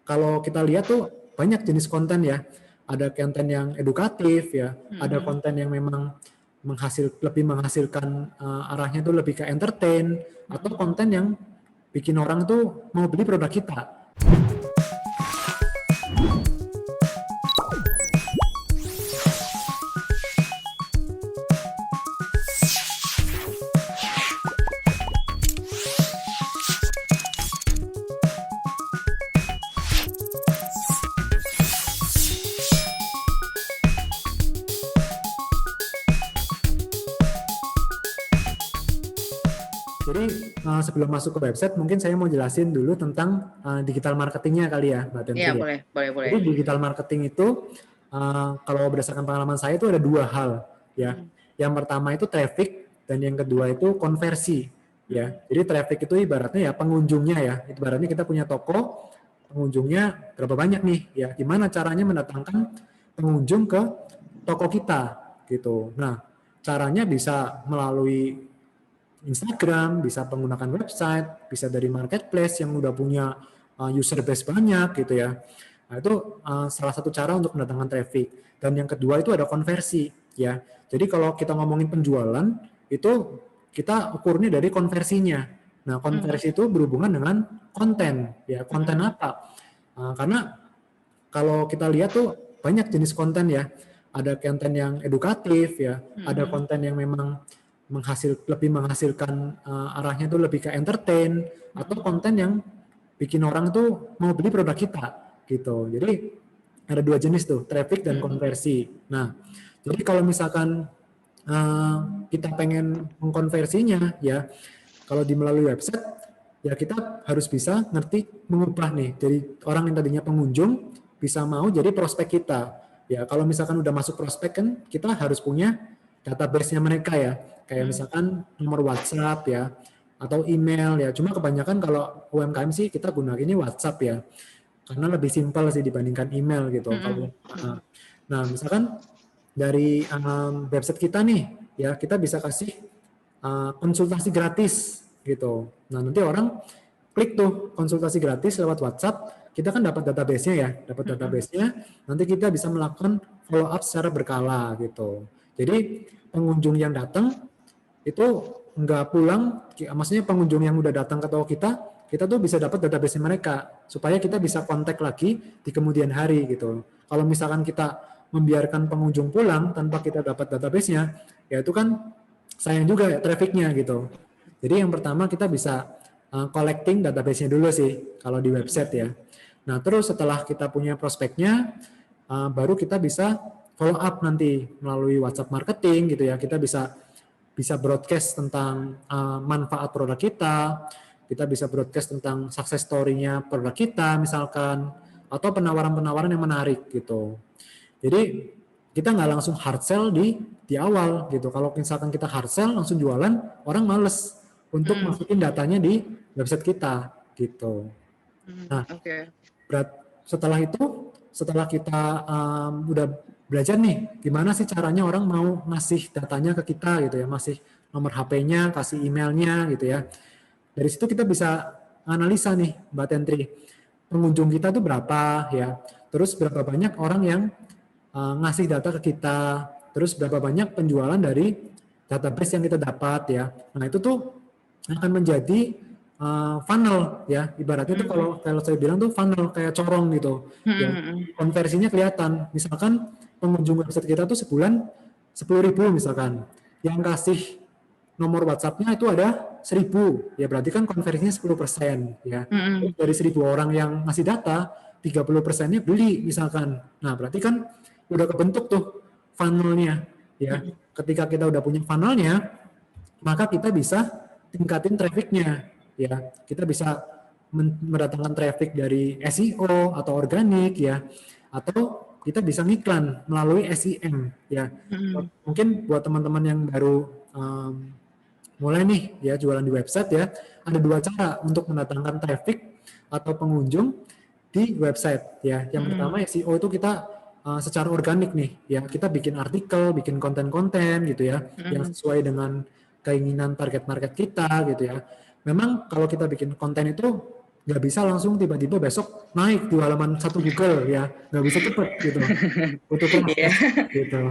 kalau kita lihat tuh banyak jenis konten ya. Ada konten yang edukatif ya, ada konten yang memang lebih menghasilkan arahnya tuh lebih ke entertain, atau konten yang bikin orang tuh mau beli produk kita. Jadi sebelum masuk ke website, mungkin saya mau jelasin dulu tentang digital marketingnya kali ya, Mbak Tentri. Iya, boleh. Jadi digital marketing itu kalau berdasarkan pengalaman saya itu ada dua hal ya. Yang pertama itu traffic dan yang kedua itu konversi ya. Jadi traffic itu ibaratnya ya pengunjungnya ya. Ibaratnya kita punya toko, pengunjungnya berapa banyak nih ya. Gimana caranya mendatangkan pengunjung ke toko kita gitu. Nah, caranya bisa melalui Instagram, bisa menggunakan website, bisa dari marketplace yang udah punya user base banyak gitu ya. Nah, itu salah satu cara untuk mendatangkan traffic. Dan yang kedua itu ada konversi ya. Jadi kalau kita ngomongin penjualan itu kita ukurnya dari konversinya. Nah, konversi itu berhubungan dengan konten ya. Konten apa? Karena kalau kita lihat tuh banyak jenis konten ya. Ada konten yang edukatif ya, ada konten yang memang lebih menghasilkan arahnya tuh lebih ke entertain, atau konten yang bikin orang tuh mau beli produk kita gitu. Jadi ada dua jenis tuh, traffic dan konversi. Nah, jadi kalau misalkan kita pengen mengkonversinya ya, kalau di melalui website ya kita harus bisa ngerti mengubah nih dari orang yang tadinya pengunjung bisa mau jadi prospek kita. Ya, kalau misalkan udah masuk prospek kan kita harus punya database-nya mereka ya. Kayak misalkan nomor WhatsApp ya, atau email ya. Cuma kebanyakan kalau UMKM sih kita gunainnya WhatsApp ya. Karena lebih simpel sih dibandingkan email gitu. Nah, misalkan dari website kita nih, ya kita bisa kasih konsultasi gratis gitu. Nah, nanti orang klik tuh konsultasi gratis lewat WhatsApp, kita kan dapat database-nya ya, nanti kita bisa melakukan follow up secara berkala gitu. Jadi pengunjung yang datang itu nggak pulang, maksudnya pengunjung yang udah datang ke toko kita tuh bisa dapat database mereka supaya kita bisa kontak lagi di kemudian hari gitu. Kalau misalkan kita membiarkan pengunjung pulang tanpa kita dapat database-nya, ya itu kan sayang juga ya traffic-nya gitu. Jadi yang pertama kita bisa collecting database-nya dulu sih kalau di website ya. Nah, terus setelah kita punya prospeknya, baru kita bisa follow up nanti melalui WhatsApp marketing gitu ya. Kita bisa broadcast tentang manfaat produk kita bisa broadcast tentang success story-nya produk kita misalkan, atau penawaran-penawaran yang menarik gitu. Jadi kita nggak langsung hard sell di awal gitu. Kalau misalkan kita hard sell langsung jualan, orang males untuk masukin datanya di website kita gitu. Nah, setelah kita udah belajar nih, gimana sih caranya orang mau ngasih datanya ke kita gitu ya, masih nomor HP-nya, kasih emailnya gitu ya. Dari situ kita bisa analisa nih, Mbak Tentri, pengunjung kita tuh berapa ya, terus berapa banyak orang yang ngasih data ke kita, terus berapa banyak penjualan dari database yang kita dapat ya. Nah, itu tuh akan menjadi funnel ya, ibaratnya tuh kalau saya bilang tuh funnel kayak corong gitu. Ya, konversinya kelihatan. Misalkan pengunjung website kita tuh sebulan 10.000 misalkan. Yang kasih nomor WhatsApp-nya itu ada 1.000. Ya berarti kan konversinya 10% ya. Dari 1.000 orang yang ngasih data, 30%-nya beli misalkan. Nah, berarti kan udah kebentuk tuh funnel-nya ya. Ketika kita udah punya funnel-nya, maka kita bisa tingkatin traffic-nya ya. Kita bisa mendatangkan traffic dari SEO atau organik ya, atau kita bisa ngiklan melalui SEM ya. Mungkin buat teman-teman yang baru mulai nih ya jualan di website ya, ada dua cara untuk mendatangkan traffic atau pengunjung di website ya. Yang pertama SEO itu kita secara organik nih ya, kita bikin artikel, bikin konten-konten gitu ya, yang sesuai dengan keinginan target market kita gitu ya. Memang kalau kita bikin konten itu nggak bisa langsung tiba-tiba besok naik di halaman satu Google ya, nggak bisa cepet gitu, butuh Iya. proses gitu.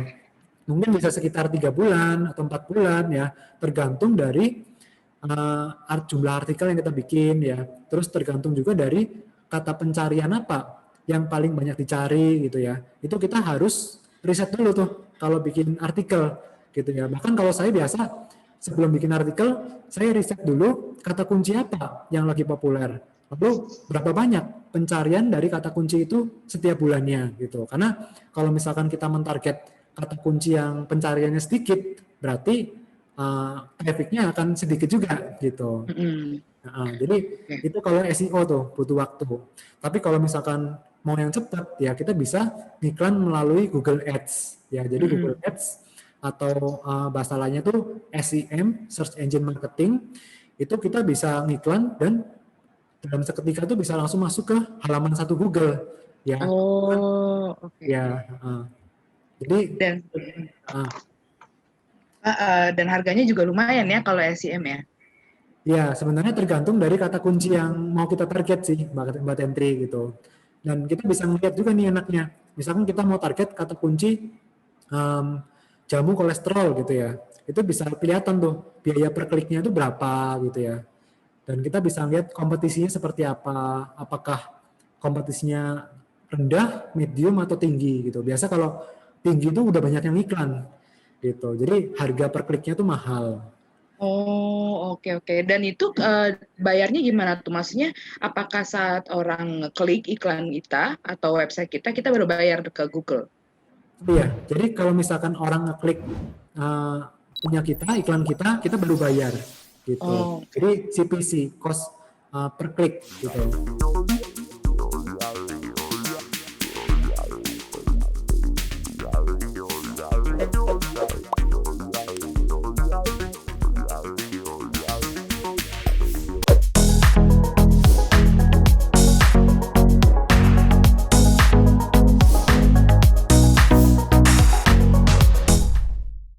Mungkin bisa sekitar 3 bulan atau 4 bulan ya, tergantung dari jumlah artikel yang kita bikin ya. Terus tergantung juga dari kata pencarian apa yang paling banyak dicari gitu ya. Itu kita harus riset dulu tuh kalau bikin artikel gitu ya. Bahkan kalau saya biasa sebelum bikin artikel, saya riset dulu kata kunci apa yang lagi populer. Lalu berapa banyak pencarian dari kata kunci itu setiap bulannya gitu. Karena kalau misalkan kita mentarget kata kunci yang pencariannya sedikit, berarti trafficnya akan sedikit juga gitu. Mm-mm. Jadi Oke. itu kalau SEO tuh butuh waktu. Tapi kalau misalkan mau yang cepat ya kita bisa iklan melalui Google Ads ya. Jadi Google Mm-mm. Ads atau bahasa lainnya tuh SEM, Search Engine Marketing, itu kita bisa ngiklan dan dalam seketika itu bisa langsung masuk ke halaman satu Google ya. Oh, oke, Ya, oke. jadi Dan uh, dan harganya juga lumayan ya kalau SEM ya. ya, sebenarnya tergantung dari kata kunci yang mau kita target sih, Mbak Tentri gitu. Dan kita bisa melihat juga nih enaknya. Misalkan kita mau target kata kunci um, jamu kolesterol gitu ya. Itu bisa kelihatan tuh biaya per kliknya itu berapa gitu ya. Dan kita bisa lihat kompetisinya seperti apa. Apakah kompetisinya rendah, medium atau tinggi gitu. Biasa kalau tinggi itu udah banyak yang iklan gitu. Jadi harga per kliknya tuh mahal. Oh, oke, oke. Dan itu bayarnya gimana tuh? Maksudnya apakah saat orang klik iklan kita atau website kita, kita baru bayar ke Google? Iya, jadi kalau misalkan orang ngeklik uh, punya kita, iklan kita, kita baru bayar gitu. Oh, oke. Jadi CPC, cost per klik gitu.